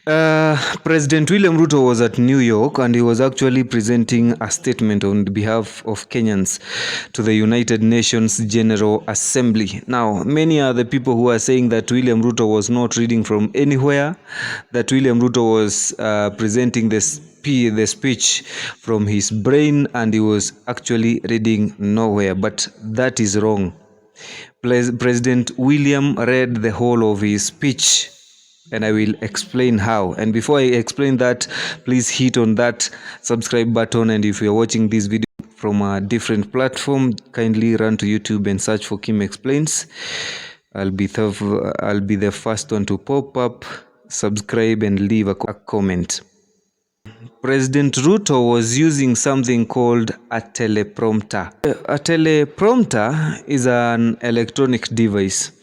President William Ruto was at New York and he was actually presenting a statement on behalf of Kenyans to the United Nations General Assembly. Now, many are the people who are saying that William Ruto was not reading from anywhere, that William Ruto was presenting the speech from his brain and he was actually reading nowhere. But that is wrong. President William read the whole of his speech, and I will explain how. And before I explain that, please hit on that subscribe button, and if you are watching this video from a different platform, kindly run to YouTube and search for Kim Explains. I'll be the first one to pop up. Subscribe and leave a comment. President Ruto was using something called a teleprompter. A teleprompter is an electronic device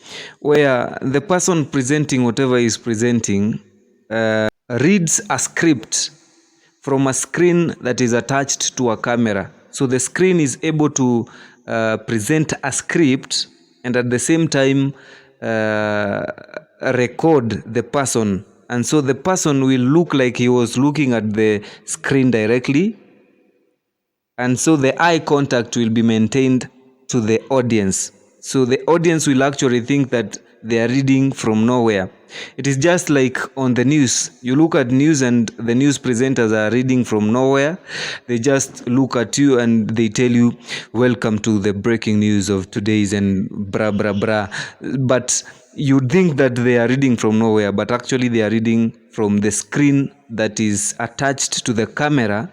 where the person presenting whatever is presenting reads a script from a screen that is attached to a camera. So the screen is able to present a script and at the same time record the person. And so the person will look like he was looking at the screen directly. And so the eye contact will be maintained to the audience. So the audience will actually think that they are reading from nowhere. It is just like on the news. You look at news and the news presenters are reading from nowhere. They just look at you and they tell you, welcome to the breaking news of today's and blah, blah, blah. But you think that they are reading from nowhere, but actually they are reading from the screen that is attached to the camera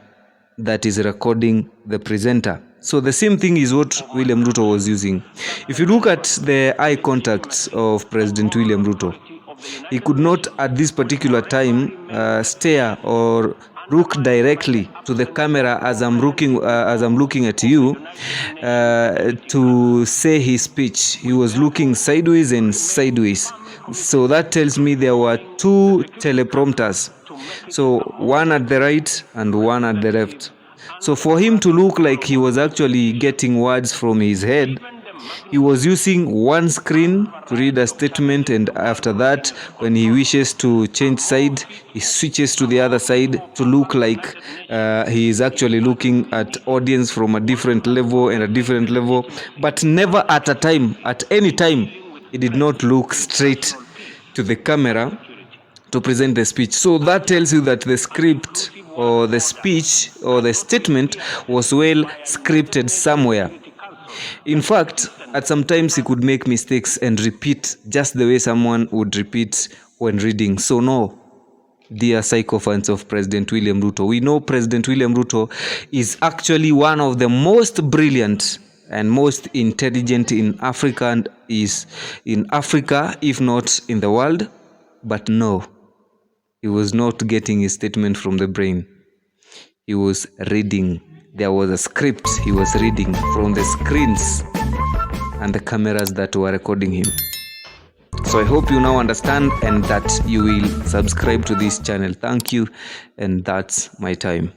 that is recording the presenter. So the same thing is what William Ruto was using. If you look at the eye contact of President William Ruto, he could not at this particular time stare or look directly to the camera as I'm looking at you to say his speech. He was looking sideways and sideways. So that tells me there were two teleprompters. So one at the right and one at the left. So for him to look like he was actually getting words from his head, he was using one screen to read a statement, and after that, when he wishes to change side, he switches to the other side to look like he is actually looking at audience from a different level and a different level, but never at any time, he did not look straight to the camera to present the speech. So that tells you that the script or the speech or the statement was well scripted somewhere. In fact, at some times he could make mistakes and repeat just the way someone would repeat when reading. So no, dear sycophants of President William Ruto, we know President William Ruto is actually one of the most brilliant and most intelligent in Africa, and is in Africa, if not in the world. But no, he was not getting his statement from the brain. He was reading. There was a script he was reading from the screens and the cameras that were recording him. So I hope you now understand and that you will subscribe to this channel. Thank you, and that's my time.